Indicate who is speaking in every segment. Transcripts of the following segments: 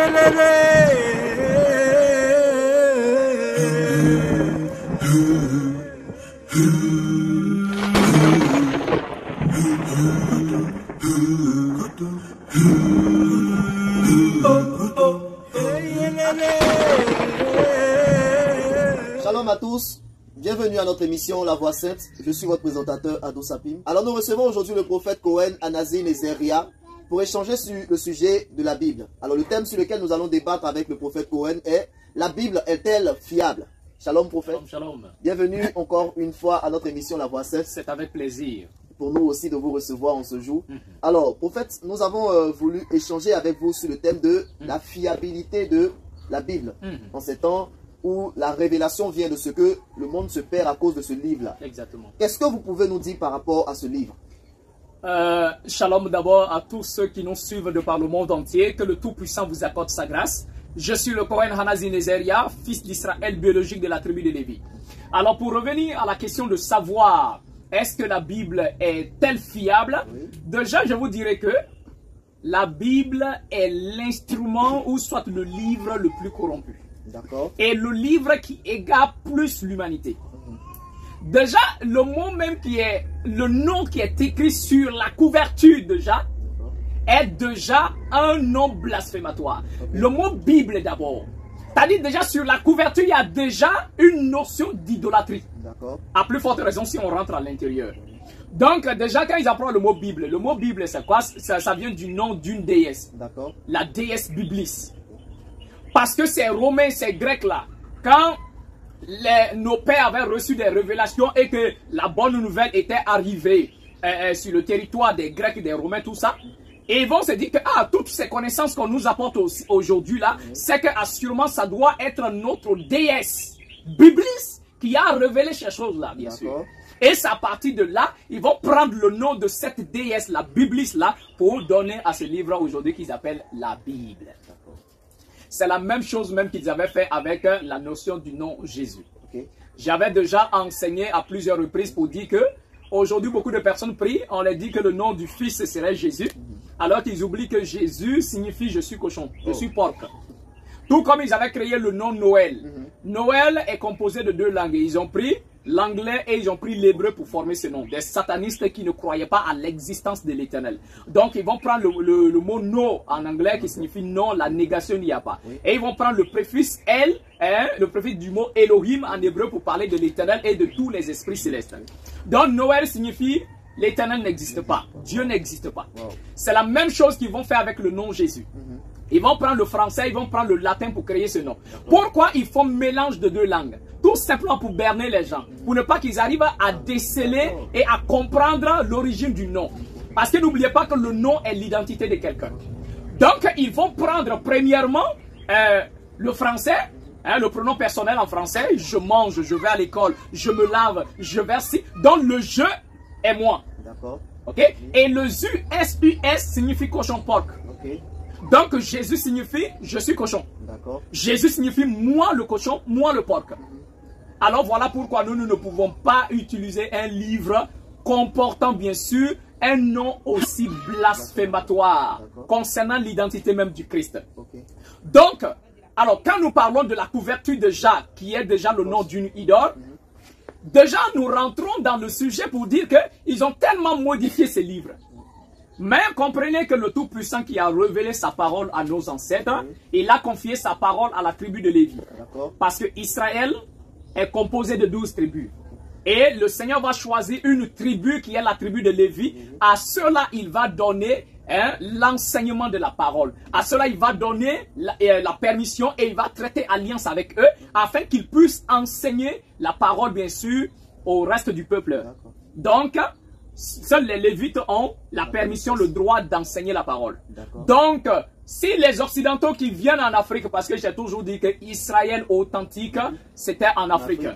Speaker 1: Shalom à tous, bienvenue à notre émission La Voix Sainte. Je suis votre présentateur Ado Sapim. Alors nous recevons aujourd'hui le prophète Cohen Anazi Nezeria pour échanger sur le sujet de la Bible. Alors le thème sur lequel nous allons débattre avec le prophète Cohen est: la Bible est-elle fiable? Shalom prophète.
Speaker 2: Shalom.
Speaker 1: Bienvenue encore une fois à notre émission La Voix Sainte.
Speaker 2: C'est avec plaisir.
Speaker 1: Pour nous aussi de vous recevoir en ce jour. Alors prophète, nous avons voulu échanger avec vous sur le thème de la fiabilité de la Bible en ces temps où la révélation vient de ce que le monde se perd à cause de ce livre-là.
Speaker 2: Exactement.
Speaker 1: Qu'est-ce que vous pouvez nous dire par rapport à ce livre?
Speaker 2: Shalom d'abord à tous ceux qui nous suivent de par le monde entier. Que le Tout-Puissant vous accorde sa grâce. Je suis le Cohen Anazi Nezeria, fils d'Israël biologique de la tribu de Lévi. Alors pour revenir à la question de savoir est-ce que la Bible est-elle fiable? Déjà, je vous dirais que la Bible est l'instrument ou soit le livre le plus corrompu.
Speaker 1: D'accord.
Speaker 2: Et le livre qui égare plus l'humanité. Déjà, le mot même le nom qui est écrit sur la couverture déjà, est déjà un nom blasphématoire. Le mot Bible d'abord. C'est-à-dire déjà sur la couverture, il y a déjà une notion d'idolâtrie.
Speaker 1: D'accord.
Speaker 2: À plus forte raison si on rentre à l'intérieur. Donc déjà quand ils apprennent le mot Bible c'est quoi? Ça vient du nom d'une déesse.
Speaker 1: D'accord.
Speaker 2: La déesse Biblis. Parce que ces Romains, ces Grecs là, quand nos pères avaient reçu des révélations et que la bonne nouvelle était arrivée sur le territoire des Grecs et des Romains, tout ça, et ils vont se dire que toutes ces connaissances qu'on nous apporte aujourd'hui là, c'est que assurément ça doit être notre déesse Biblis qui a révélé ces choses là, bien sûr. Et c'est à partir de là, ils vont prendre le nom de cette déesse, la Biblis là, pour donner à ce livre aujourd'hui qu'ils appellent la Bible. C'est la même chose même qu'ils avaient fait avec la notion du nom Jésus. J'avais déjà enseigné à plusieurs reprises pour dire que aujourd'hui beaucoup de personnes prient, on leur dit que le nom du Fils serait Jésus, alors qu'ils oublient que Jésus signifie je suis cochon, je suis porc. Tout comme ils avaient créé le nom Noël. Noël est composé de deux langues. Ils ont pris l'anglais et ils ont pris l'hébreu pour former ce nom. Des satanistes qui ne croyaient pas à l'existence de l'éternel. Donc ils vont prendre le mot no en anglais qui signifie non, la négation n'y a pas. Et ils vont prendre le préfixe El, le préfixe du mot Elohim en hébreu pour parler de l'éternel et de tous les esprits célestes. Donc Noël signifie l'éternel n'existe pas. Dieu n'existe pas. C'est la même chose qu'ils vont faire avec le nom Jésus. Ils vont prendre le français, ils vont prendre le latin pour créer ce nom. Pourquoi ils font mélange de deux langues? Tout simplement pour berner les gens. Pour ne pas qu'ils arrivent à déceler et à comprendre l'origine du nom. Parce que n'oubliez pas que le nom est l'identité de quelqu'un. Donc ils vont prendre premièrement le français, le pronom personnel en français. Je mange, je vais à l'école, je me lave, je vais ici. Donc le je est moi.
Speaker 1: D'accord.
Speaker 2: Ok? Et le S-U-S signifie cochon porc. Donc Jésus signifie je suis cochon. Jésus signifie moi le cochon, moi le porc. Alors voilà pourquoi nous ne pouvons pas utiliser un livre comportant bien sûr un nom aussi blasphématoire concernant l'identité même du Christ. Donc, alors quand nous parlons de la couverture de Jacques, qui est déjà le nom d'une idole, déjà nous rentrons dans le sujet pour dire qu'ils ont tellement modifié ces livres. Mais comprenez que le Tout-Puissant qui a révélé sa parole à nos ancêtres, il a confié sa parole à la tribu de Lévi. Parce que Israël est composé de 12 tribus. Et le Seigneur va choisir une tribu qui est la tribu de Lévi. À cela, il va donner l'enseignement de la parole. À cela, il va donner la permission et il va traiter alliance avec eux afin qu'ils puissent enseigner la parole, bien sûr, au reste du peuple. Donc, seuls les Lévites ont la permission, le droit d'enseigner la parole. Donc, si les Occidentaux qui viennent en Afrique, parce que j'ai toujours dit que Israël authentique, c'était en Afrique.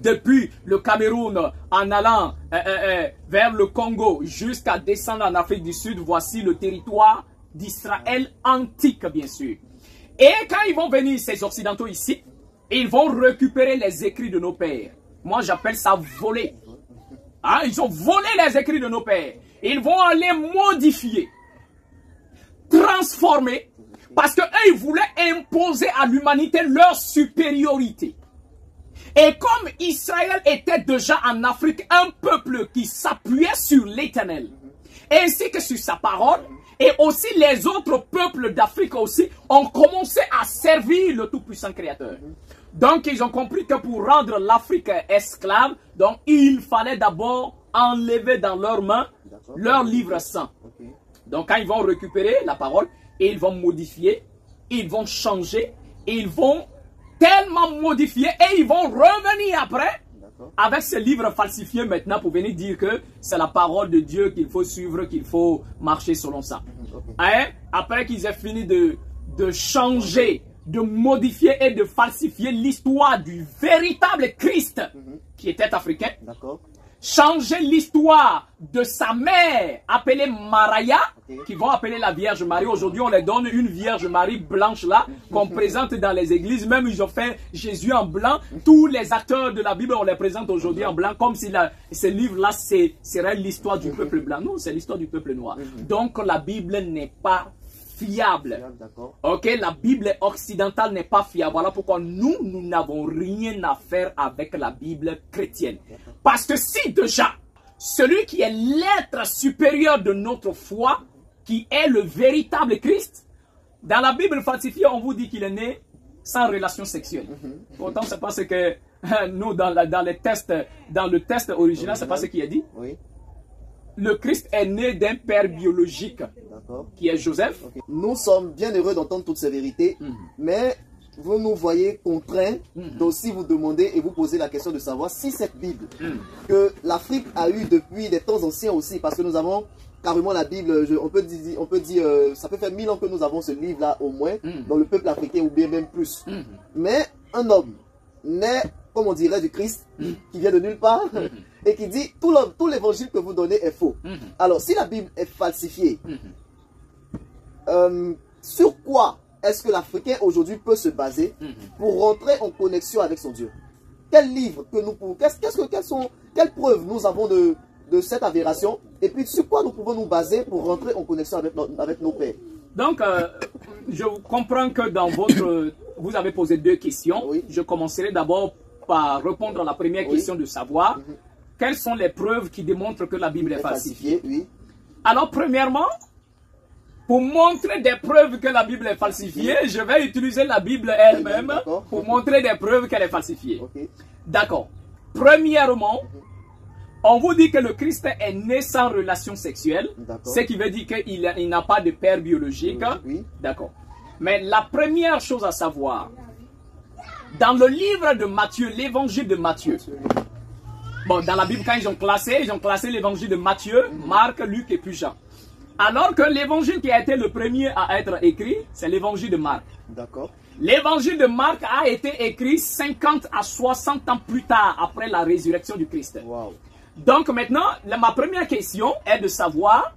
Speaker 2: Depuis le Cameroun, en allant vers le Congo, jusqu'à descendre en Afrique du Sud, voici le territoire d'Israël antique, bien sûr. Et quand ils vont venir, ces Occidentaux ici, ils vont récupérer les écrits de nos pères. Moi, j'appelle ça voler. Ils ont volé les écrits de nos pères. Ils vont les modifier, transformer Parce que eux, ils voulaient imposer à l'humanité leur supériorité. Et comme Israël était déjà en Afrique un peuple qui s'appuyait sur l'Éternel, ainsi que sur sa parole, et aussi les autres peuples d'Afrique aussi ont commencé à servir le tout-puissant Créateur. Donc ils ont compris que pour rendre l'Afrique esclave, donc il fallait d'abord enlever dans leurs mains leur livre saint. Donc quand ils vont récupérer la parole, et ils vont modifier, ils vont changer, et ils vont tellement modifier, et ils vont revenir après avec ce livre falsifié maintenant pour venir dire que c'est la parole de Dieu qu'il faut suivre, qu'il faut marcher selon ça. Hein? Après qu'ils aient fini de changer, de modifier et de falsifier l'histoire du véritable Christ qui était africain, changer l'histoire de sa mère appelée Maraya, qui vont appeler la Vierge Marie. Aujourd'hui, on les donne une Vierge Marie blanche là, qu'on présente dans les églises. Même ils ont fait Jésus en blanc. Tous les acteurs de la Bible, on les présente aujourd'hui en blanc, comme si ce livre-là serait l'histoire du peuple blanc. Non, c'est l'histoire du peuple noir. Donc la Bible n'est pas fiable. Ok, la Bible occidentale n'est pas fiable. Voilà pourquoi nous n'avons rien à faire avec la Bible chrétienne. Parce que si déjà, celui qui est l'être supérieur de notre foi, qui est le véritable Christ, dans la Bible falsifiée, on vous dit qu'il est né sans relation sexuelle. Pourtant, c'est pas ce que nous, dans le test original, c'est pas ce qui est dit. Le Christ est né d'un père biologique, qui est Joseph.
Speaker 1: Nous sommes bien heureux d'entendre toutes ces vérités, mais vous nous voyez contraints d'aussi vous demander et vous poser la question de savoir si cette Bible que l'Afrique a eue depuis des temps anciens aussi, parce que nous avons carrément la Bible, on peut dire, ça peut faire 1000 ans que nous avons ce livre-là au moins, dans le peuple africain ou bien même plus. Mais un homme naît, comme on dirait, du Christ, qui vient de nulle part, et qui dit tout l'évangile que vous donnez est faux. Alors, si la Bible est falsifiée, sur quoi est-ce que l'Africain aujourd'hui peut se baser pour rentrer en connexion avec son Dieu? Quel livre que nous pouvons, quelles preuves nous avons de cette avération, et puis sur quoi nous pouvons nous baser pour rentrer en connexion avec nos pères?
Speaker 2: Donc, je comprends que dans vous avez posé deux questions. Je commencerai d'abord par répondre à la première question de savoir quelles sont les preuves qui démontrent que la Bible est falsifiée. Alors, premièrement, pour montrer des preuves que la Bible est falsifiée, je vais utiliser la Bible elle-même pour montrer des preuves qu'elle est falsifiée. D'accord. Premièrement, on vous dit que le Christ est né sans relation sexuelle, ce qui veut dire qu'il n'a pas de père biologique. D'accord. Mais la première chose à savoir, dans le livre de Matthieu, l'évangile de Matthieu, bon, dans la Bible, quand ils ont classé l'évangile de Matthieu, Marc, Luc et puis Jean. Alors que l'évangile qui a été le premier à être écrit, c'est l'évangile de Marc.
Speaker 1: D'accord.
Speaker 2: L'évangile de Marc a été écrit 50 à 60 ans plus tard, après la résurrection du Christ. Donc maintenant, ma première question est de savoir,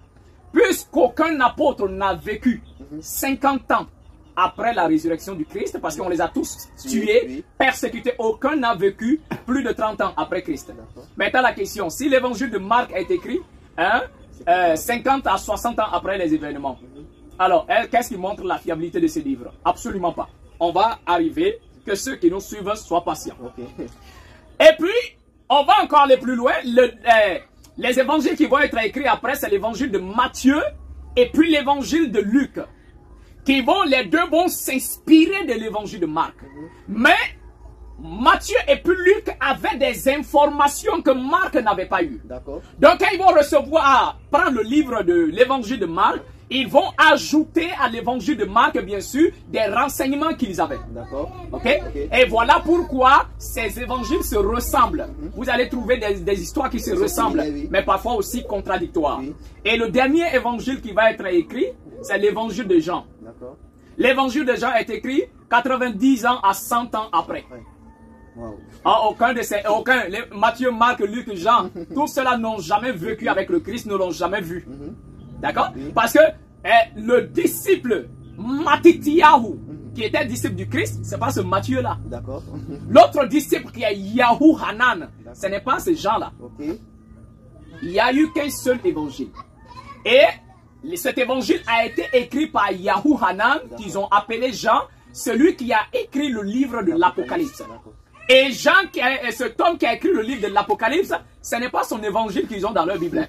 Speaker 2: puisqu'aucun apôtre n'a vécu 50 ans après la résurrection du Christ, parce qu'on les a tous tués, persécutés, aucun n'a vécu plus de 30 ans après Christ. Maintenant la question, si l'évangile de Marc a été écrit 50 à 60 ans après les événements, alors qu'est-ce qui montre la fiabilité de ce livre? Absolument pas. On va arriver, que ceux qui nous suivent soient patients. Et puis, on va encore aller plus loin. Les évangiles qui vont être écrits après, c'est l'évangile de Matthieu et puis l'évangile de Luc. Les deux vont s'inspirer de l'évangile de Marc. Mais Matthieu et puis Luc avaient des informations que Marc n'avait pas eues. Donc quand ils vont prendre le livre de l'évangile de Marc, ils vont ajouter à l'évangile de Marc, bien sûr, des renseignements qu'ils avaient. Et voilà pourquoi ces évangiles se ressemblent. Vous allez trouver des histoires qui se ressemblent, mais parfois aussi contradictoires. Et le dernier évangile qui va être écrit, c'est l'évangile de Jean. L'évangile de Jean est écrit 90 ans à 100 ans après. Matthieu, Marc, Luc, Jean, tous ceux-là n'ont jamais vécu avec le Christ, ne l'ont jamais vu. D'accord? Parce que le disciple Matityahu, qui était disciple du Christ, c'est pas ce Matthieu-là. L'autre disciple qui est Yahu Hanan, ce n'est pas ces gens-là. Il n'y a eu qu'un seul évangile. Et cet évangile a été écrit par Yahuhanan, qu'ils ont appelé Jean, celui qui a écrit le livre de l'Apocalypse. Et Jean, cet homme qui a écrit le livre de l'Apocalypse, ce n'est pas son évangile qu'ils ont dans leur Bible.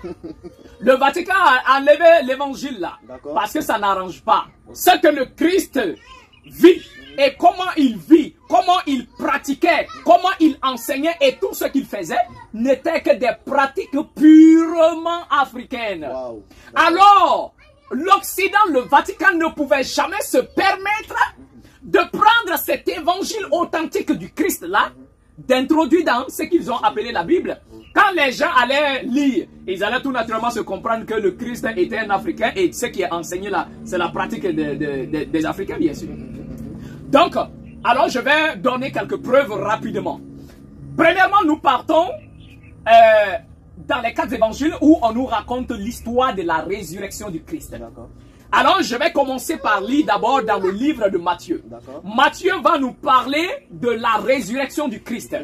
Speaker 2: Le Vatican a enlevé l'évangile là, parce que ça n'arrange pas. Ce que le Christ vit et comment il vit, comment il pratiquait, comment il enseignait et tout ce qu'il faisait n'était que des pratiques purement africaines. Wow. Alors, l'Occident, le Vatican ne pouvait jamais se permettre de prendre cet évangile authentique du Christ là, d'introduire dans ce qu'ils ont appelé la Bible. Quand les gens allaient lire, ils allaient tout naturellement se comprendre que le Christ était un Africain et ce qui est enseigné là, c'est la pratique des Africains, bien sûr. Donc, alors je vais donner quelques preuves rapidement. Premièrement, nous partons dans les 4 évangiles où on nous raconte l'histoire de la résurrection du Christ. Alors, je vais commencer par lire d'abord dans le livre de Matthieu. Matthieu va nous parler de la résurrection du Christ.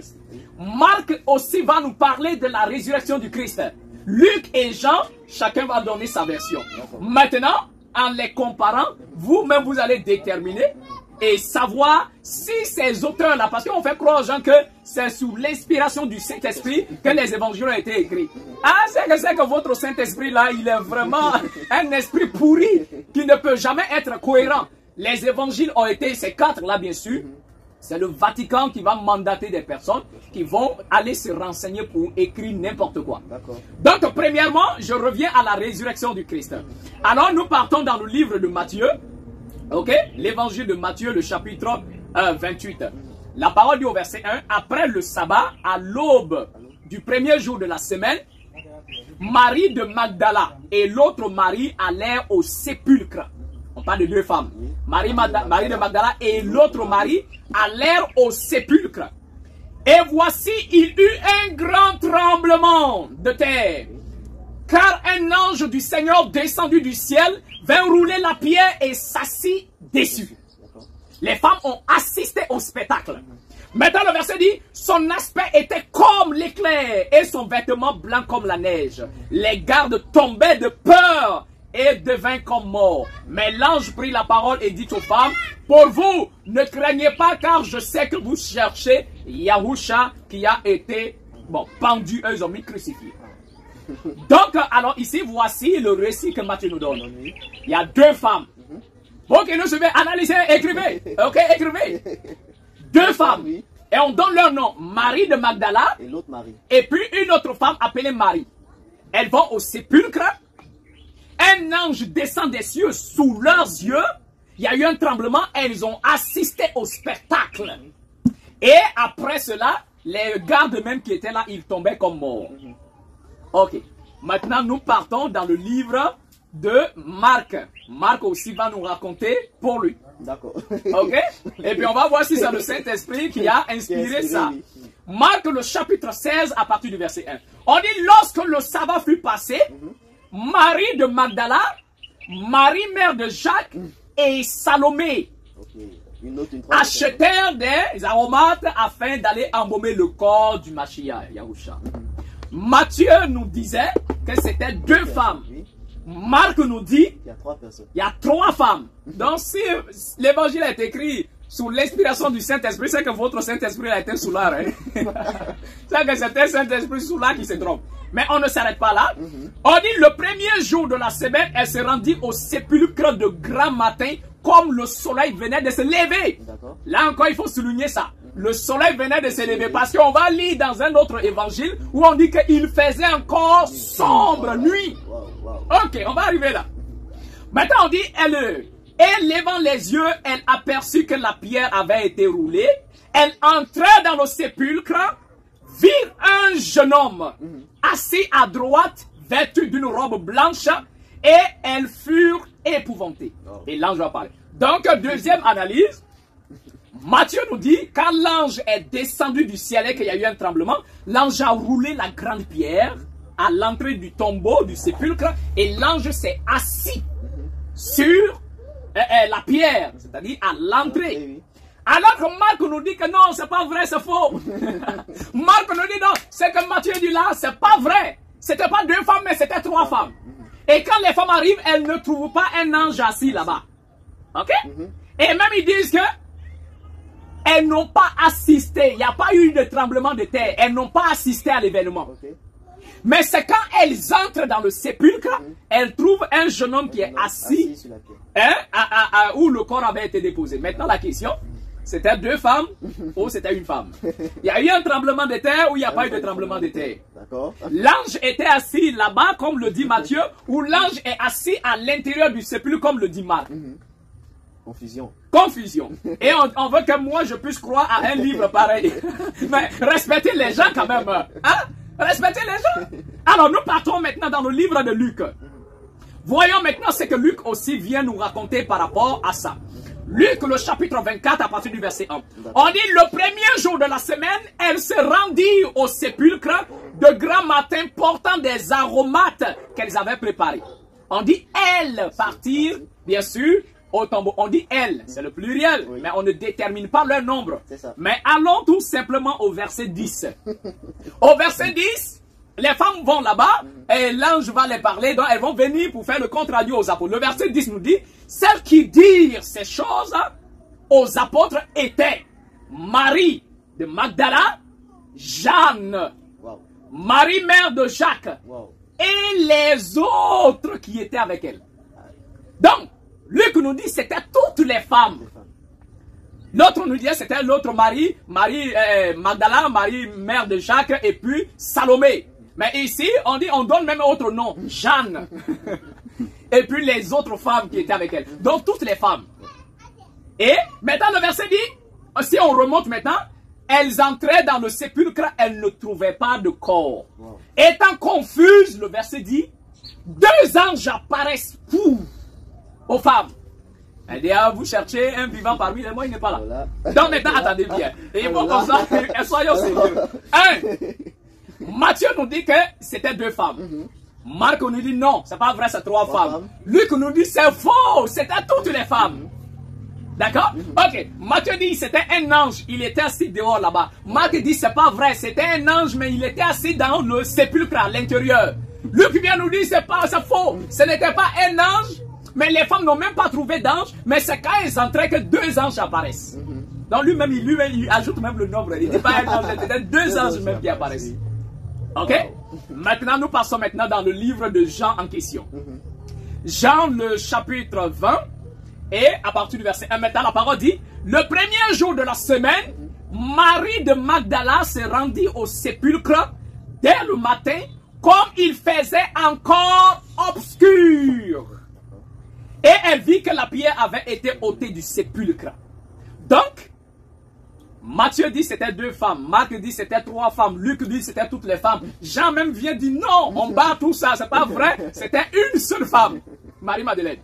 Speaker 2: Marc aussi va nous parler de la résurrection du Christ. Luc et Jean, chacun va donner sa version. Maintenant, en les comparant, vous-même vous allez déterminer et savoir si ces auteurs-là, parce qu'on fait croire aux gens que c'est sous l'inspiration du Saint-Esprit que les évangiles ont été écrits. Ah, c'est que votre Saint-Esprit-là, il est vraiment un esprit pourri qui ne peut jamais être cohérent. Les évangiles ont été, ces 4-là bien sûr, c'est le Vatican qui va mandater des personnes qui vont aller se renseigner pour écrire n'importe quoi. Donc, premièrement, je reviens à la résurrection du Christ. Alors, nous partons dans le livre de Matthieu. Ok, l'évangile de Matthieu, le chapitre 28. La parole dit au verset 1, après le sabbat, à l'aube du premier jour de la semaine, Marie de Magdala et l'autre Marie allèrent au sépulcre. On parle de 2 femmes. Marie de Magdala et l'autre Marie allèrent au sépulcre. Et voici, il eut un grand tremblement de terre. Car un ange du Seigneur descendu du ciel vint rouler la pierre et s'assit dessus. Les femmes ont assisté au spectacle. Maintenant le verset dit, son aspect était comme l'éclair et son vêtement blanc comme la neige. Les gardes tombaient de peur et devinrent comme morts. Mais l'ange prit la parole et dit aux femmes, pour vous, ne craignez pas car je sais que vous cherchez Yahusha qui a été pendu, eux ont mis crucifié. Donc, alors ici, voici le récit que Matthieu nous donne. Il y a 2 femmes. Ok, nous suivez, analysez, écrivez. Ok, écrivez. 2 femmes. Et on donne leur nom. Marie de Magdala.
Speaker 1: Et l'autre Marie.
Speaker 2: Et puis une autre femme appelée Marie. Elles vont au sépulcre. Un ange descend des cieux sous leurs yeux. Il y a eu un tremblement. Elles ont assisté au spectacle. Et après cela, les gardes même qui étaient là, ils tombaient comme morts. Ok, maintenant nous partons dans le livre de Marc. Marc aussi va nous raconter pour lui.
Speaker 1: D'accord.
Speaker 2: Ok, et puis on va voir si c'est le Saint-Esprit qui a inspiré ça. Marc le chapitre 16 à partir du verset 1. On dit lorsque le sabbat fut passé, Marie de Magdala, Marie mère de Jacques et Salomé achetèrent des aromates afin d'aller embaumer le corps du Mashiach, Yahusha. Matthieu nous disait que c'était 2 femmes. Marc nous dit
Speaker 1: il y a 3 personnes.
Speaker 2: Il y a 3 femmes. Donc si l'évangile est écrit sous l'inspiration du Saint-Esprit, c'est que votre Saint-Esprit a été sous l'art. Hein? C'est que c'était le Saint-Esprit sous l'art qui se trompe. Mais on ne s'arrête pas là. On dit le premier jour de la semaine, elle se rendit au sépulcre de grand matin comme le soleil venait de se lever. Là encore, il faut souligner ça. Le soleil venait de se lever parce qu'on va lire dans un autre évangile où on dit qu'il faisait encore sombre nuit. Ok, on va arriver là. Maintenant on dit, et levant les yeux, elle aperçut que la pierre avait été roulée. Elle entra dans le sépulcre, vit un jeune homme assis à droite, vêtu d'une robe blanche, et elles furent épouvantées. Et l'ange va parler. Donc, deuxième analyse. Matthieu nous dit, quand l'ange est descendu du ciel et qu'il y a eu un tremblement, l'ange a roulé la grande pierre à l'entrée du tombeau, du sépulcre, et l'ange s'est assis sur la pierre, c'est-à-dire à l'entrée. Alors que Marc nous dit que non, c'est pas vrai, c'est faux. Marc nous dit non, ce que Matthieu dit là, c'est pas vrai. C'était pas 2 femmes, mais c'était 3 femmes. Et quand les femmes arrivent, elles ne trouvent pas un ange assis là-bas. Ok? Et même ils disent que elles n'ont pas assisté. Il n'y a pas eu de tremblement de terre. Elles n'ont pas assisté à l'événement.
Speaker 1: Ok.
Speaker 2: Mais c'est quand elles entrent dans le sépulcre, elles trouvent un jeune homme qui est assis
Speaker 1: sur la pierre.
Speaker 2: où le corps avait été déposé. Maintenant la question, c'était 2 femmes ou c'était une femme? Il y a eu un tremblement de terre ou il n'y a pas eu de tremblement de terre?
Speaker 1: D'accord.
Speaker 2: L'ange était assis là-bas, comme le dit Matthieu, ou l'ange est assis à l'intérieur du sépulcre, comme le dit Marc.
Speaker 1: Confusion.
Speaker 2: Confusion. Et on veut que moi je puisse croire à un livre pareil. Mais respectez les gens quand même. Hein? Respectez les gens. Alors nous partons maintenant dans le livre de Luc. Voyons maintenant ce que Luc aussi vient nous raconter par rapport à ça. Luc, le chapitre 24, à partir du verset 1. On dit, le premier jour de la semaine, elle se rendit au sépulcre de grand matin portant des aromates qu'elles avaient préparés. On dit, elles partirent, bien sûr, au tombeau. On dit elles, c'est le pluriel, oui. Mais on ne détermine pas leur nombre.
Speaker 1: Ça.
Speaker 2: Mais allons tout simplement au verset 10. Au verset 10, les femmes vont là-bas et l'ange va les parler, donc elles vont venir pour faire le compte rendu aux apôtres. Le verset 10 nous dit, celles qui dirent ces choses aux apôtres étaient Marie de Magdala, Jeanne, wow. Marie mère de Jacques, wow. Et les autres qui étaient avec elle. Donc, Luc nous dit c'était toutes les femmes. L'autre nous dit c'était l'autre Marie, Magdala, Marie mère de Jacques et puis Salomé. Mais ici on dit on donne même autre nom, Jeanne. Et puis les autres femmes qui étaient avec elle. Donc toutes les femmes. Et maintenant le verset dit, si on remonte maintenant, elles entraient dans le sépulcre, elles ne trouvaient pas de corps. Wow. Étant confuses, le verset dit, 2 anges apparaissent aux femmes. Elle dit, ah, vous cherchez un vivant parmi les morts, il n'est pas là. Voilà. Donc maintenant, attendez bien. Et il faut comme ça, soyons sérieux. 1. Matthieu nous dit que c'était 2 femmes. Marc nous dit non, c'est pas vrai, c'est 3 femmes. Luc nous dit c'est faux, c'était toutes les femmes. D'accord? Ok. Matthieu dit c'était un ange, il était assis dehors là-bas. Marc dit c'est pas vrai, c'était un ange, mais il était assis dans le sépulcre à l'intérieur. Luc vient nous dire c'est faux, ce n'était pas un ange, mais les femmes n'ont même pas trouvé d'ange, mais c'est quand elles entraient que 2 anges apparaissent. Donc lui-même, il ajoute même le nombre, il dit pas un ange, c'était 2 anges même qui apparaissent. Ok? Maintenant, nous passons maintenant dans le livre de Jean en question. Jean, le chapitre 20. Et à partir du verset 1, maintenant la parole dit, le premier jour de la semaine, Marie de Magdala se rendit au sépulcre dès le matin, comme il faisait encore obscur. Et elle vit que la pierre avait été ôtée du sépulcre. Donc, Matthieu dit c'était 2 femmes, Marc dit c'était 3 femmes, Luc dit c'était toutes les femmes. Jean même vient dire non, on bat tout ça, c'est pas vrai, c'était une seule femme, Marie-Madeleine.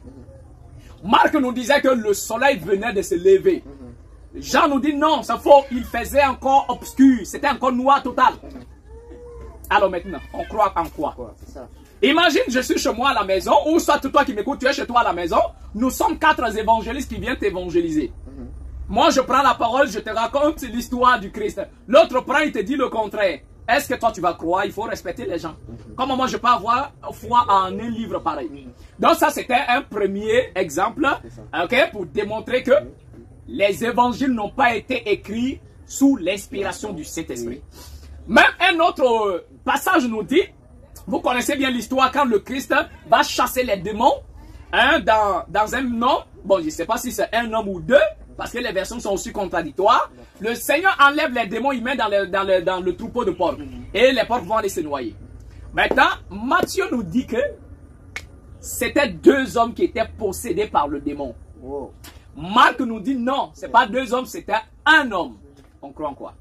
Speaker 2: Marc nous disait que le soleil venait de se lever. Jean nous dit non, c'est faux, il faisait encore obscur, c'était encore noir total. Alors maintenant, on croit en quoi? Imagine, je suis chez moi à la maison, ou soit toi qui m'écoutes, tu es chez toi à la maison, nous sommes 4 évangélistes qui viennent t'évangéliser. Moi, je prends la parole, je te raconte l'histoire du Christ. L'autre prend, il te dit le contraire. Est-ce que toi, tu vas croire? Il faut respecter les gens. Comment moi, je peux avoir foi en un livre pareil? Donc ça, c'était un premier exemple, okay, pour démontrer que les évangiles n'ont pas été écrits sous l'inspiration du Saint-Esprit. Même un autre passage nous dit, vous connaissez bien l'histoire quand le Christ va chasser les démons hein, dans un homme. Bon, je ne sais pas si c'est un homme ou 2, parce que les versions sont aussi contradictoires. Le Seigneur enlève les démons, il met dans le troupeau de porcs. Et les porcs vont aller se noyer. Maintenant, Matthieu nous dit que c'était 2 hommes qui étaient possédés par le démon. Wow. Marc nous dit non, ce n'est pas 2 hommes, c'était un homme. On croit en quoi?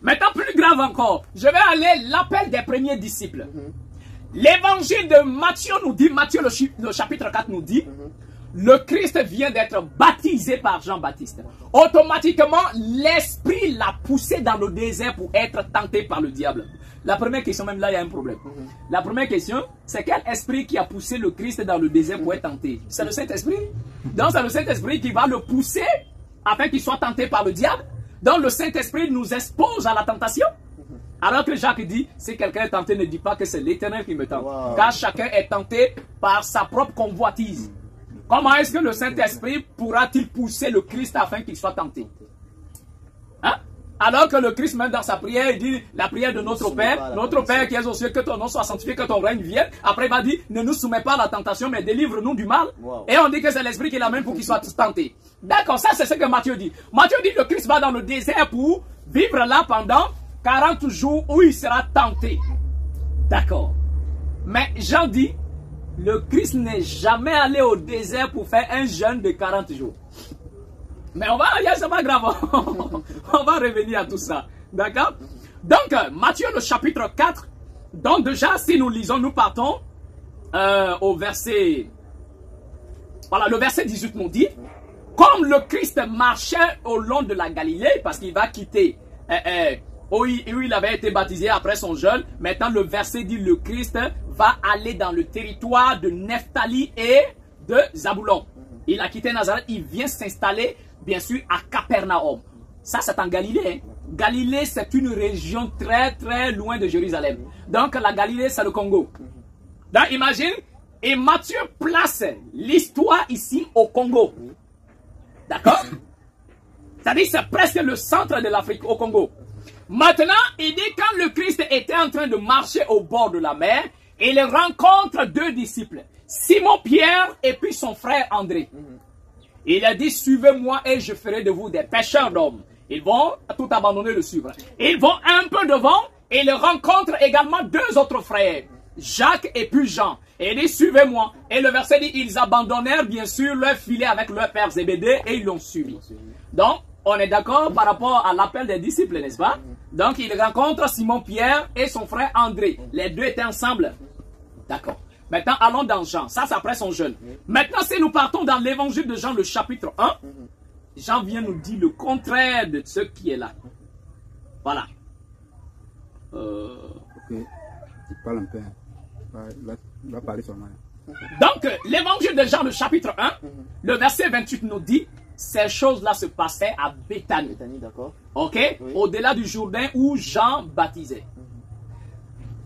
Speaker 2: Maintenant, plus grave encore, je vais aller l'appel des premiers disciples. L'évangile de Matthieu nous dit, Matthieu le chapitre 4 nous dit, le Christ vient d'être baptisé par Jean-Baptiste. Automatiquement, l'Esprit l'a poussé dans le désert pour être tenté par le diable. La première question, même là, il y a un problème. La première question, c'est quel esprit qui a poussé le Christ dans le désert pour être tenté? C'est le Saint-Esprit. Donc, c'est le Saint-Esprit qui va le pousser afin qu'il soit tenté par le diable. Donc, le Saint-Esprit nous expose à la tentation. Alors que Jacques dit, si quelqu'un est tenté, ne dit pas que c'est l'Éternel qui me tente.
Speaker 1: Wow.
Speaker 2: Car chacun est tenté par sa propre convoitise. Comment est-ce que le Saint-Esprit pourra-t-il pousser le Christ afin qu'il soit tenté? Hein? Alors que le Christ, même dans sa prière, il dit la prière de notre Père qui est aux cieux, que ton nom soit sanctifié, que ton règne vienne. Après, il va dire, ne nous soumets pas à la tentation, mais délivre-nous du mal.
Speaker 1: Wow.
Speaker 2: Et on dit que c'est l'Esprit qui l'amène pour qu'il soit tenté. D'accord, ça c'est ce que Matthieu dit. Matthieu dit que le Christ va dans le désert pour vivre là pendant 40 jours où il sera tenté. D'accord. Mais Jean dit, le Christ n'est jamais allé au désert pour faire un jeûne de 40 jours. Mais on va, c'est pas grave, on va revenir à tout ça. D'accord? Donc, Matthieu le chapitre 4. Donc déjà, si nous lisons, nous partons au verset... Voilà, le verset 18 nous dit, comme le Christ marchait au long de la Galilée, parce qu'il va quitter où il avait été baptisé après son jeûne. Maintenant, le verset dit, le Christ va aller dans le territoire de Nephtali et de Zaboulon. Il a quitté Nazareth, il vient s'installer, bien sûr, à Capernaum. Ça, c'est en Galilée. Hein. Galilée, c'est une région très, très loin de Jérusalem. Donc, la Galilée, c'est le Congo. Donc, imagine, et Matthieu place l'histoire ici au Congo. D'accord? C'est-à-dire, c'est presque le centre de l'Afrique, au Congo. Maintenant, il dit, quand le Christ était en train de marcher au bord de la mer, il rencontre deux disciples, Simon-Pierre et puis son frère André. Il a dit, suivez-moi et je ferai de vous des pêcheurs d'hommes. Ils vont tout abandonner, le suivre. Ils vont un peu devant et ils rencontrent également deux autres frères, Jacques et puis Jean. Et il dit, suivez-moi. Et le verset dit, ils abandonnèrent bien sûr leur filet avec leur père Zébédée et ils l'ont suivi. Donc, on est d'accord par rapport à l'appel des disciples, n'est-ce pas? Donc, il rencontre Simon-Pierre et son frère André. Les deux étaient ensemble. D'accord. Maintenant, allons dans Jean. Ça, c'est après son jeûne. Maintenant, si nous partons dans l'évangile de Jean, le chapitre 1, Jean vient nous dire le contraire de ce qui est là. Voilà.
Speaker 3: Ok. Il parle un peu. Il va parler seulement.
Speaker 2: Donc, l'évangile de Jean, le chapitre 1, le verset 28 nous dit, ces choses-là se passaient à Béthanie.
Speaker 1: D'accord.
Speaker 2: Ok?
Speaker 1: Oui.
Speaker 2: Au-delà du Jourdain où Jean baptisait.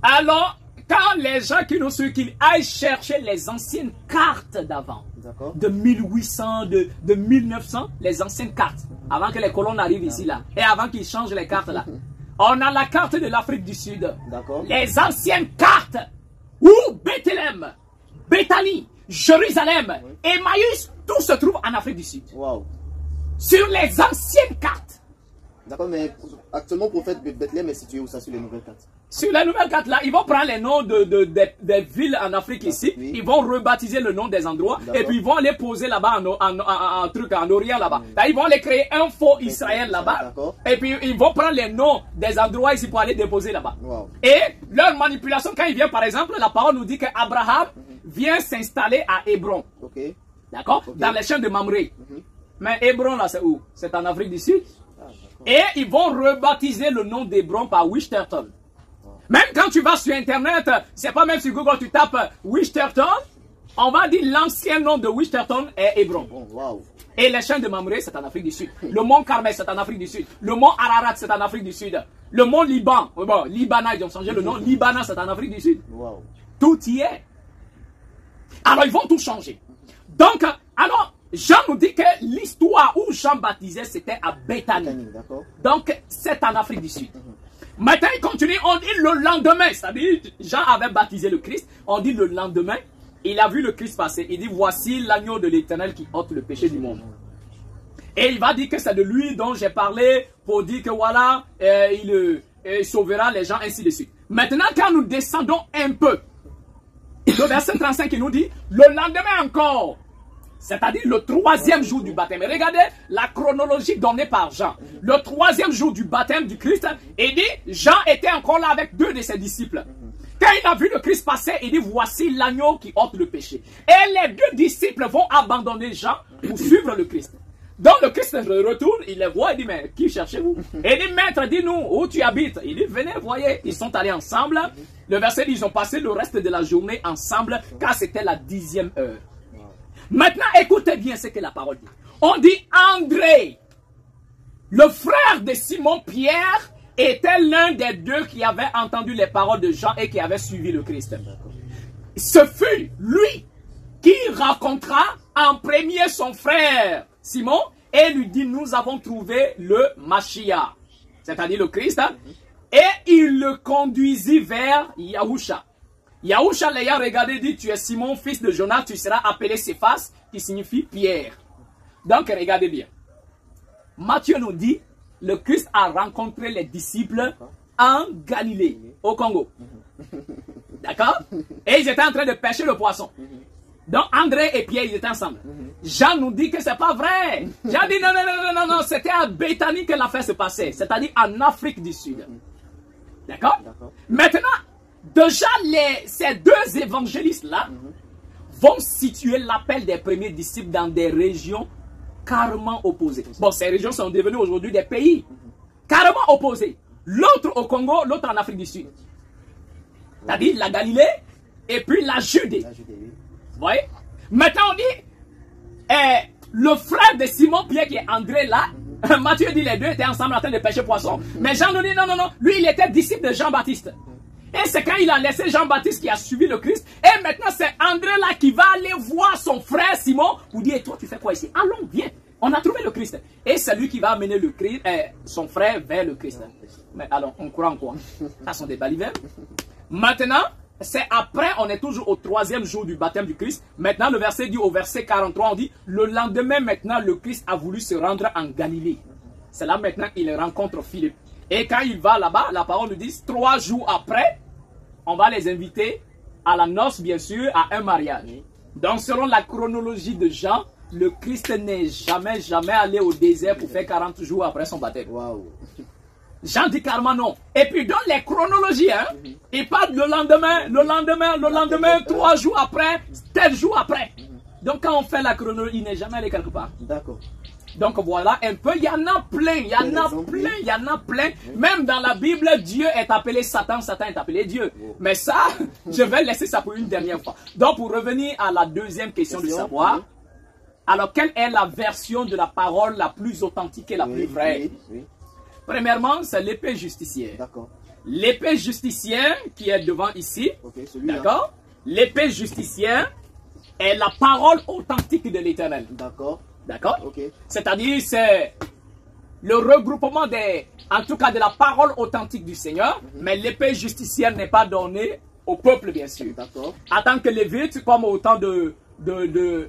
Speaker 2: Alors, quand les gens qui nous suivent, qu'ils aillent chercher les anciennes cartes d'avant, de 1800, de 1900, les anciennes cartes, avant que les colons arrivent ici, là, et avant qu'ils changent les cartes, là. On a la carte de l'Afrique du Sud, les anciennes cartes, où Bethléem, Béthanie, Jérusalem, Emmaüs, tout se trouve en Afrique du Sud.
Speaker 1: Wow.
Speaker 2: Sur les anciennes cartes.
Speaker 1: D'accord, mais actuellement, le prophète Bethléem est situé où ça sur les nouvelles cartes?
Speaker 2: Sur les nouvelles cartes là, ils vont prendre les noms des villes en Afrique ici,
Speaker 1: oui.
Speaker 2: Ils vont rebaptiser le nom des endroits, et puis ils vont les poser là-bas en Orient là-bas. Là, ils vont aller créer un faux Israël là-bas, et puis ils vont prendre les noms des endroits ici pour aller déposer là-bas.
Speaker 1: Wow.
Speaker 2: Et leur manipulation, quand ils viennent par exemple, la parole nous dit qu'Abraham vient s'installer à Hébron. D'accord? Dans les champs de Mamré. Mais Hébron là, c'est où? C'est en Afrique du Sud. Et ils vont rebaptiser le nom d'Hébron par Wichterton. Même quand tu vas sur Internet, c'est pas même sur Google, tu tapes Wichterton, on va dire l'ancien nom de Wichterton est Hébron. Et les champs de Mamré, c'est en Afrique du Sud. Le mont Carmel, c'est en Afrique du Sud. Le mont Ararat, c'est en Afrique du Sud. Le mont Liban, bon, Libana, ils ont changé le nom. Libana, c'est en Afrique du Sud. Tout y est. Alors, ils vont tout changer. Donc, alors, Jean nous dit que l'histoire où Jean baptisait, c'était à Béthanie. Donc, c'est en Afrique du Sud. Maintenant, il continue, on dit le lendemain, c'est-à-dire, Jean avait baptisé le Christ, on dit le lendemain, il a vu le Christ passer, il dit, voici l'agneau de l'Éternel qui ôte le péché du monde. Et il va dire que c'est de lui dont j'ai parlé pour dire que voilà, il sauvera les gens, ainsi de suite. Maintenant, quand nous descendons un peu, le verset 35 qui nous dit, le lendemain encore, c'est-à-dire le 3e jour du baptême. Regardez la chronologie donnée par Jean. Le 3e jour du baptême du Christ, il dit, Jean était encore là avec 2 de ses disciples. Quand il a vu le Christ passer, il dit, voici l'agneau qui ôte le péché. Et les 2 disciples vont abandonner Jean pour suivre le Christ. Donc le Christ retourne, il les voit, il dit, mais qui cherchez-vous? Et il dit, maître, dis-nous où tu habites. Il dit, venez, voyez. Ils sont allés ensemble. Le verset dit, ils ont passé le reste de la journée ensemble, car c'était la 10e heure. Maintenant, écoutez bien ce que la parole dit. On dit André, le frère de Simon-Pierre, était l'un des deux qui avait entendu les paroles de Jean et qui avait suivi le Christ. Ce fut lui qui rencontra en premier son frère Simon et lui dit, nous avons trouvé le Mashiach, c'est-à-dire le Christ, et il le conduisit vers Yahusha. Yahusha l'ayant regardé dit, tu es Simon, fils de Jonas, tu seras appelé Céphas, qui signifie Pierre. Donc regardez bien. Matthieu nous dit, le Christ a rencontré les disciples en Galilée, au Congo. D'accord? Et ils étaient en train de pêcher le poisson. Donc André et Pierre, ils étaient ensemble. Jean nous dit que c'est pas vrai. Jean dit non, c'était à Béthanie que l'affaire se passait, c'est-à-dire en Afrique du Sud. D'accord? Maintenant, déjà ces deux évangélistes-là vont situer l'appel des premiers disciples dans des régions carrément opposées. Bon, ces régions sont devenues aujourd'hui des pays carrément opposés. L'autre au Congo, l'autre en Afrique du Sud. C'est-à-dire la Galilée et puis la Judée. Vous voyez? Maintenant on dit, le frère de Simon Pierre qui est André là, Matthieu dit les deux étaient ensemble en train de pêcher poisson. Mais Jean nous dit non, lui il était disciple de Jean-Baptiste. Et c'est quand il a laissé Jean-Baptiste qui a suivi le Christ. Et maintenant c'est André là qui va aller voir son frère Simon pour dire, toi tu fais quoi ici? Allons, viens, on a trouvé le Christ. Et c'est lui qui va amener le Christ, son frère vers le Christ. Mais alors on croit en quoi? Ça sont des balivernes. Maintenant, c'est après, on est toujours au 3e jour du baptême du Christ. Maintenant, le verset dit, au verset 43, on dit, le lendemain, maintenant, le Christ a voulu se rendre en Galilée. C'est là maintenant qu'il rencontre Philippe. Et quand il va là-bas, la parole nous dit, 3 jours après, on va les inviter à la noce, bien sûr, à un mariage. Donc, selon la chronologie de Jean, le Christ n'est jamais allé au désert pour faire 40 jours après son baptême. Wow. Jean dit carrément non. Et puis dans les chronologies, il parle le lendemain, 3 jours après, tel jour après. Donc quand on fait la chronologie, il n'est jamais allé quelque part. D'accord. Donc voilà un peu, il y en a plein, il y en a plein. Même dans la Bible, Dieu est appelé Satan, Satan est appelé Dieu. Mais ça, je vais laisser ça pour une dernière fois. Donc pour revenir à la deuxième question de savoir, alors quelle est la version de la parole la plus authentique et la plus vraie? Premièrement, c'est l'épée justicière. D'accord. L'épée justicière qui est devant ici. D'accord. L'épée justicière est la parole authentique de l'Éternel. D'accord. D'accord. C'est-à-dire, c'est le regroupement en tout cas de la parole authentique du Seigneur. Mais l'épée justicière n'est pas donnée au peuple, bien sûr. D'accord. En tant que lévite, comme au temps de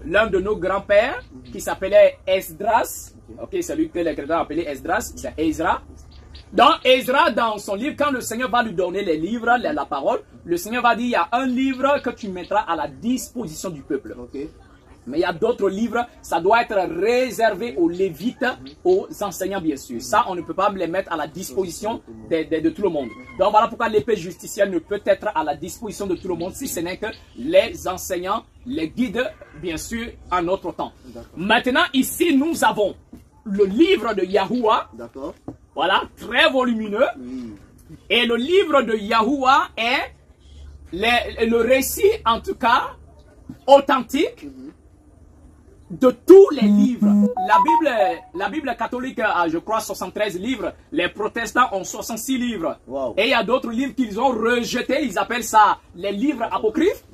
Speaker 2: l'un de nos grands-pères qui s'appelait Esdras. C'est lui que les chrétiens appelaient Esdras, c'est Ezra. Donc Ezra, dans son livre, quand le Seigneur va lui donner les livres, la parole, le Seigneur va dire, il y a un livre que tu mettras à la disposition du peuple. Mais il y a d'autres livres, ça doit être réservé aux Lévites, aux enseignants bien sûr. Ça, on ne peut pas les mettre à la disposition de tout le monde. Donc voilà pourquoi l'épée justicière ne peut être à la disposition de tout le monde, si ce n'est que les enseignants, les guides, bien sûr, en notre temps. Maintenant, ici, nous avons le livre de Yahuwah. Voilà, très volumineux. Et le livre de Yahuwah est le récit, en tout cas, authentique de tous les livres. La Bible catholique a, je crois, 73 livres. Les protestants ont 66 livres. Wow. Et il y a d'autres livres qu'ils ont rejetés. Ils appellent ça les livres apocryphes.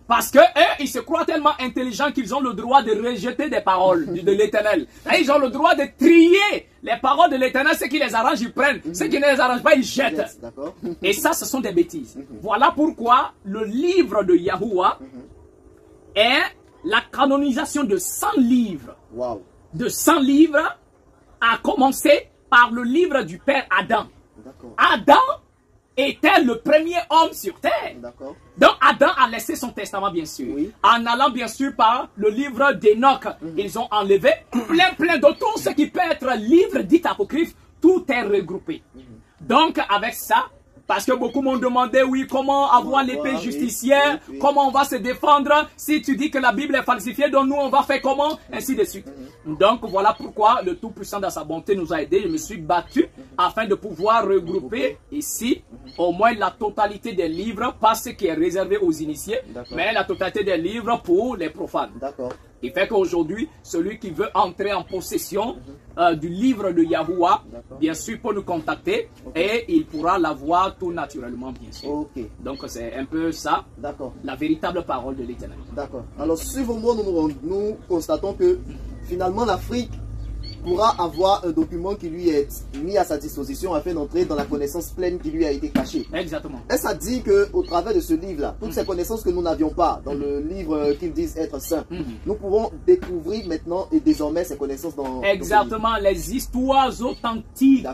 Speaker 2: Parce que eux, ils se croient tellement intelligents qu'ils ont le droit de rejeter des paroles de l'Éternel. Ils ont le droit de trier les paroles de l'Éternel. Ce qui les arrange, ils prennent. Ce qui ne les arrange pas, ils jettent. Et ça, ce sont des bêtises. Voilà pourquoi le livre de Yahuwah est la canonisation de 100 livres. Wow. De 100 livres a commencé par le livre du père Adam. Adam était le premier homme sur terre. Donc Adam a laissé son testament bien sûr. En allant bien sûr par le livre d'Enoch. Ils ont enlevé plein de tout ce qui peut être livre dit apocryphe. Tout est regroupé. Donc avec ça, parce que beaucoup m'ont demandé, oui, comment avoir l'épée justicière, comment on va se défendre, si tu dis que la Bible est falsifiée, donc nous on va faire comment, ainsi de suite. Donc voilà pourquoi le Tout-Puissant dans sa bonté nous a aidés. Je me suis battu afin de pouvoir regrouper ici au moins la totalité des livres, pas ce qui est réservé aux initiés, mais la totalité des livres pour les profanes. Il fait qu'aujourd'hui, celui qui veut entrer en possession du livre de Yahuwah, bien sûr, peut nous contacter et il pourra l'avoir tout naturellement, bien sûr.
Speaker 1: Ok.
Speaker 2: Donc, c'est un peu ça, la véritable parole de l'Éternel.
Speaker 1: D'accord. Alors, suivant moi, nous constatons que finalement, l'Afrique pourra avoir un document qui lui est mis à sa disposition afin d'entrer dans la connaissance pleine qui lui a été cachée.
Speaker 2: Exactement.
Speaker 1: Et ça dit qu'au travers de ce livre-là, toutes ces connaissances que nous n'avions pas dans le livre qu'ils disent être saint, nous pouvons découvrir maintenant et désormais ces connaissances dans
Speaker 2: exactement, les histoires authentiques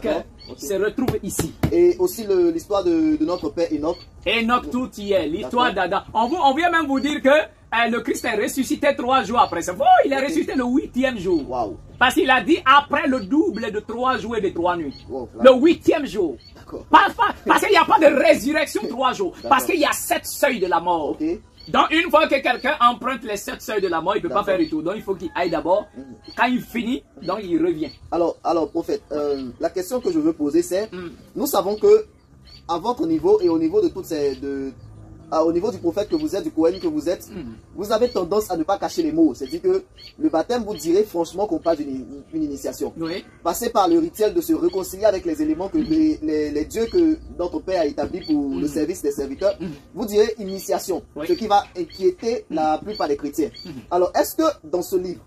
Speaker 2: se retrouvent ici.
Speaker 1: Et aussi l'histoire de notre père Enoch.
Speaker 2: Enoch, tout y est, l'histoire d'Adam. On vient même vous dire que le Christ est ressuscité 3 jours après. C'est bon, il est ressuscité le 8e jour.
Speaker 1: Wow.
Speaker 2: Parce qu'il a dit après le double de 3 jours et de 3 nuits. Wow, le 8e jour. Parce qu'il n'y a pas de résurrection 3 jours. Parce qu'il y a 7 seuils de la mort.
Speaker 1: Okay.
Speaker 2: Donc une fois que quelqu'un emprunte les 7 seuils de la mort, il ne peut pas faire retour. Donc il faut qu'il aille d'abord. Quand il finit, donc il revient. Alors
Speaker 1: prophète, la question que je veux poser c'est, nous savons que à votre niveau et au niveau de toutes ces... au niveau du prophète que vous êtes, du Kohen que vous êtes, vous avez tendance à ne pas cacher les mots. C'est-à-dire que le baptême, vous direz franchement qu'on parle d'une initiation.
Speaker 2: Oui.
Speaker 1: Passer par le rituel de se réconcilier avec les éléments que les dieux que notre Père a établis pour le service des serviteurs, vous direz initiation. Ce qui va inquiéter la plupart des chrétiens. Alors, est-ce que dans ce livre,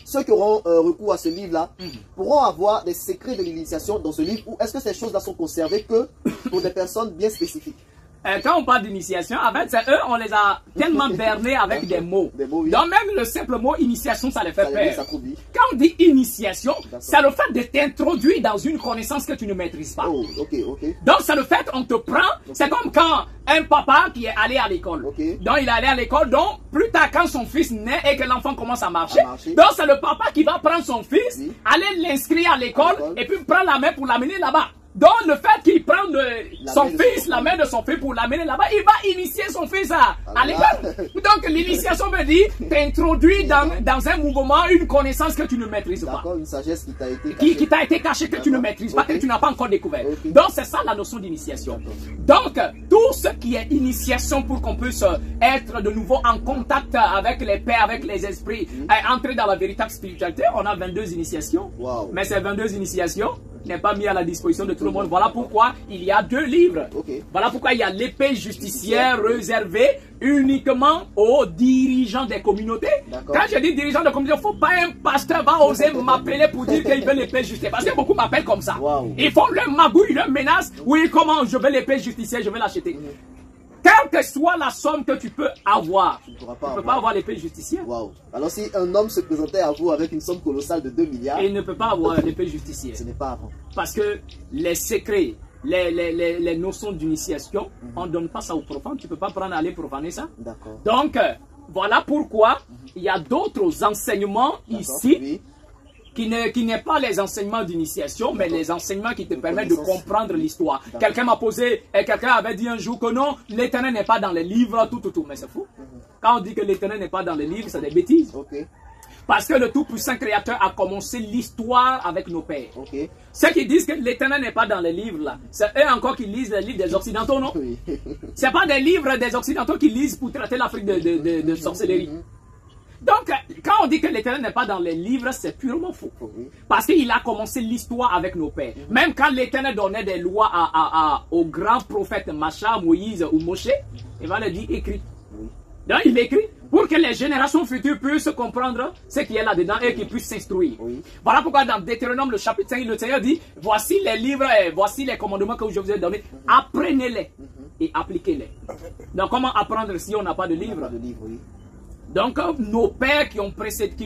Speaker 1: ceux qui auront recours à ce livre-là pourront avoir des secrets de l'initiation dans ce livre, ou est-ce que ces choses-là sont conservées que pour des personnes bien spécifiques?
Speaker 2: Quand on parle d'initiation, en fait, c'est eux, on les a tellement bernés avec des mots.
Speaker 1: Oui.
Speaker 2: Donc même le simple mot initiation, ça les fait peur.
Speaker 1: Quand
Speaker 2: on dit initiation, c'est le fait de t'introduire dans une connaissance que tu ne maîtrises pas.
Speaker 1: Oh, ok.
Speaker 2: Donc c'est le fait on te prend, c'est comme quand un papa qui est allé à l'école. Donc il est allé à l'école, donc plus tard quand son fils naît et que l'enfant commence à marcher, donc c'est le papa qui va prendre son fils, aller l'inscrire à l'école et puis prendre la main pour l'amener là-bas. Donc le fait qu'il prenne la main de son fils pour l'amener là-bas, il va initier son fils à l'école. Donc l'initiation veut dire t'introduire dans un mouvement, une connaissance que tu ne maîtrises pas.
Speaker 1: D'accord, une sagesse qui t'a été cachée.
Speaker 2: Qui t'a été cachée, que tu ne maîtrises pas, que tu n'as pas encore découvert. Donc c'est ça la notion d'initiation. Donc tout ce qui est initiation pour qu'on puisse être de nouveau en contact avec les pères, avec les esprits, entrer dans la véritable spiritualité, on a 22 initiations.
Speaker 1: Wow.
Speaker 2: Mais ces 22 initiations n'est pas mis à la disposition de tout le monde. Voilà pourquoi il y a 2 livres. Voilà pourquoi il y a l'épée justicière réservée uniquement aux dirigeants des communautés. Quand je dis dirigeants de communauté, il ne faut pas un pasteur va oser m'appeler pour dire qu'il veut l'épée justicière. Parce que beaucoup m'appellent comme ça. Ils font le magouille, le menace. Oui, comment je veux l'épée justicière, je vais l'acheter. Quelle que soit la somme que tu peux avoir, tu ne peux pas avoir l'épée justicière.
Speaker 1: Alors si un homme se présentait à vous avec une somme colossale de 2 milliards...
Speaker 2: il ne peut pas avoir l'épée justicière.
Speaker 1: Ce n'est pas avant.
Speaker 2: Parce que les secrets, les notions d'initiation, on ne donne pas ça aux profanes. Tu ne peux pas prendre aller profaner ça. Donc, voilà pourquoi il y a d'autres enseignements ici qui n'est pas les enseignements d'initiation, mais les enseignements qui te permettent de comprendre l'histoire. Quelqu'un m'a posé, et quelqu'un avait dit un jour que non, l'Éternel n'est pas dans les livres, tout. Mais c'est fou. Quand on dit que l'Éternel n'est pas dans les livres, c'est des bêtises. Parce que le Tout-Puissant Créateur a commencé l'histoire avec nos pères. Ceux qui disent que l'Éternel n'est pas dans les livres, là, c'est eux encore qui lisent les livres des Occidentaux, non? Ce n'est pas des livres des Occidentaux qui lisent pour traiter l'Afrique de sorcellerie. Donc, quand on dit que l'Éternel n'est pas dans les livres, c'est purement faux. Parce qu'il a commencé l'histoire avec nos pères. Même quand l'Éternel donnait des lois aux grands prophètes, Macha, Moïse ou Moshe, il va leur dire écrit. Donc, il écrit pour que les générations futures puissent comprendre ce qui est là-dedans et qu'ils puissent s'instruire. Voilà pourquoi dans Deutéronome, le chapitre 5, le Seigneur dit, voici les livres, voici les commandements que je vous ai donnés. Apprenez-les et appliquez-les. Donc, comment apprendre si on n'a pas de livre? Donc, nos pères qui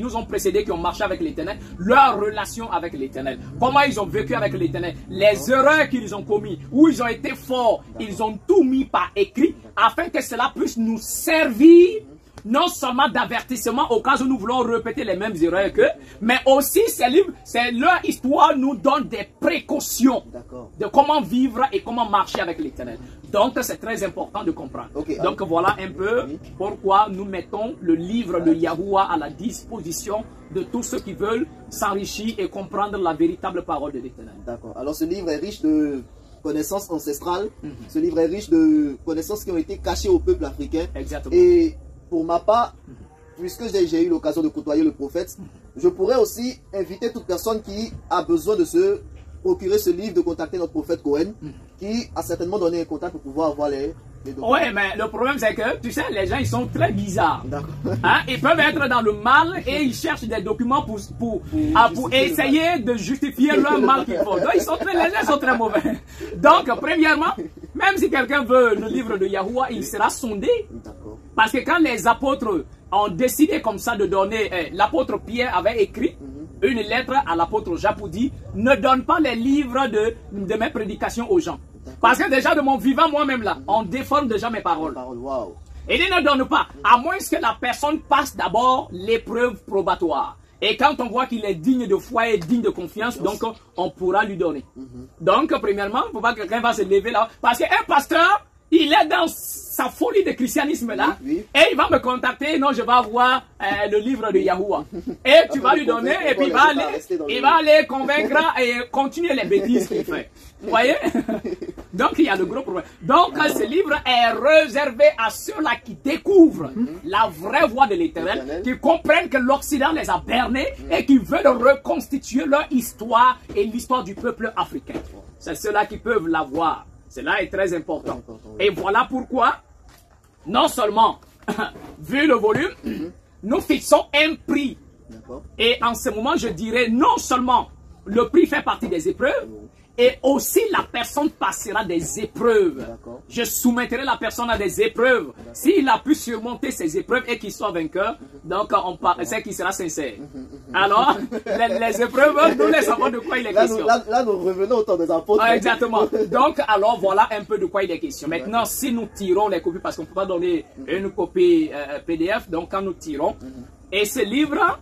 Speaker 2: nous ont précédés, qui ont marché avec l'Éternel, leur relation avec l'Éternel, comment ils ont vécu avec l'Éternel, les erreurs qu'ils ont commis, où ils ont été forts, ils ont tout mis par écrit, afin que cela puisse nous servir, non seulement d'avertissement au cas où nous voulons répéter les mêmes erreurs qu'eux, mais aussi ces livres, leur histoire nous donne des précautions de comment vivre et comment marcher avec l'Éternel. Donc c'est très important de comprendre. Donc voilà un peu pourquoi nous mettons le livre de Yahuwah à la disposition de tous ceux qui veulent s'enrichir et comprendre la véritable parole de l'Éternel.
Speaker 1: D'accord. Alors ce livre est riche de connaissances ancestrales. Ce livre est riche de connaissances qui ont été cachées au peuple africain.
Speaker 2: Exactement.
Speaker 1: Et pour ma part, puisque j'ai eu l'occasion de côtoyer le prophète, je pourrais aussi inviter toute personne qui a besoin de se procurer ce livre, de contacter notre prophète Cohen, qui a certainement donné un contact pour pouvoir avoir les documents.
Speaker 2: Ouais, mais le problème c'est que, tu sais, les gens ils sont très bizarres.
Speaker 1: D'accord.
Speaker 2: Hein? Ils peuvent être dans le mal et ils cherchent des documents pour essayer de justifier leur mal qu'ils font. Donc les gens sont très mauvais. Donc, premièrement, même si quelqu'un veut le livre de Yahuwah, il sera sondé.
Speaker 1: D'accord.
Speaker 2: Parce que quand les apôtres ont décidé comme ça de donner, l'apôtre Pierre avait écrit une lettre à l'apôtre Jacques pour dire ne donne pas les livres de mes prédications aux gens. Parce que déjà de mon vivant moi-même là, on déforme déjà mes paroles.
Speaker 1: Wow.
Speaker 2: Et il ne donne pas, à moins que la personne passe d'abord l'épreuve probatoire. Et quand on voit qu'il est digne de foi et digne de confiance, donc on pourra lui donner. Donc premièrement, il ne faut pas que quelqu'un va se lever là. Parce qu'un pasteur, il est dans sa folie de christianisme là,
Speaker 1: oui.
Speaker 2: Et il va me contacter, non, je vais avoir le livre de Yahuwah. Et tu vas lui donner, et puis il va aller convaincre et continuer les bêtises qu'il fait. Vous voyez? Donc il y a le gros problème. Donc ce livre est réservé à ceux-là qui découvrent la vraie voie de l'Éternel, qui comprennent que l'Occident les a bernés et qui veulent reconstituer leur histoire et l'histoire du peuple africain. C'est ceux-là qui peuvent l'avoir. Cela est très important. Et voilà pourquoi, non seulement, vu le volume, nous fixons un prix. Et en ce moment, je dirais non seulement le prix fait partie des épreuves, et aussi la personne passera des épreuves. Je soumettrai la personne à des épreuves. S'il a pu surmonter ces épreuves et qu'il soit vainqueur, donc c'est qu'il sera sincère. Alors, les épreuves, nous les savons de quoi il est question.
Speaker 1: Là, nous revenons au temps des apôtres.
Speaker 2: Ah, exactement. Donc, alors, voilà un peu de quoi il est question. Maintenant, si nous tirons les copies, parce qu'on ne peut pas donner une copie PDF, donc quand nous tirons, et ce livre,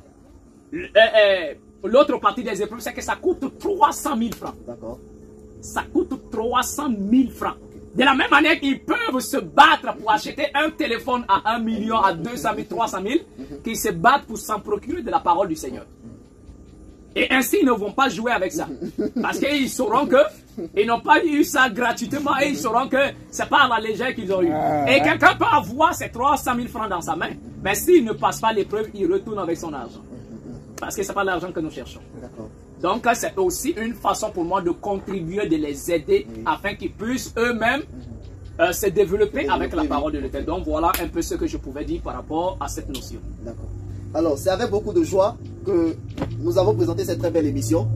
Speaker 2: l'autre partie des épreuves, c'est que ça coûte 300 000 francs. D'accord. Ça coûte 300 000 francs. De la même manière qu'ils peuvent se battre pour acheter un téléphone à 1 million, à 200 000, 300 000, qu'ils se battent pour s'en procurer de la parole du Seigneur. Et ainsi, ils ne vont pas jouer avec ça. Parce qu'ils sauront qu'ils n'ont pas eu ça gratuitement et ils sauront que c'est pas à la légère qu'ils ont eu. Et quelqu'un peut avoir ces 300 000 francs dans sa main, mais s'il ne passe pas l'épreuve, il retourne avec son argent. Parce que ce n'est pas l'argent que nous cherchons. Donc, c'est aussi une façon pour moi de contribuer, de les aider afin qu'ils puissent eux-mêmes se développer avec la parole de l'Éternel. Donc, voilà un peu ce que je pouvais dire par rapport à cette notion.
Speaker 1: D'accord. Alors, c'est avec beaucoup de joie que nous avons présenté cette très belle émission.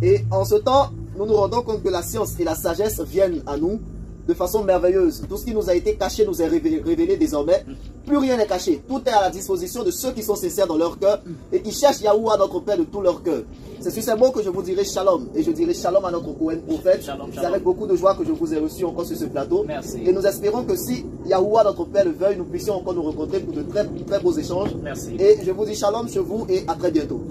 Speaker 1: Et en ce temps, nous nous rendons compte que la science et la sagesse viennent à nous de façon merveilleuse. Tout ce qui nous a été caché nous est révélé désormais. Plus rien n'est caché. Tout est à la disposition de ceux qui sont sincères dans leur cœur et qui cherchent Yahuwah, notre Père, de tout leur cœur. C'est sur ces mots que je vous dirai shalom. Et je dirai shalom à notre Cohen prophète. C'est avec beaucoup de joie que je vous ai reçu encore sur ce plateau.
Speaker 2: Merci.
Speaker 1: Et nous espérons que si Yahuwah, notre Père, le veuille, nous puissions encore nous rencontrer pour de très beaux échanges.
Speaker 2: Merci.
Speaker 1: Et je vous dis shalom chez vous et à très bientôt.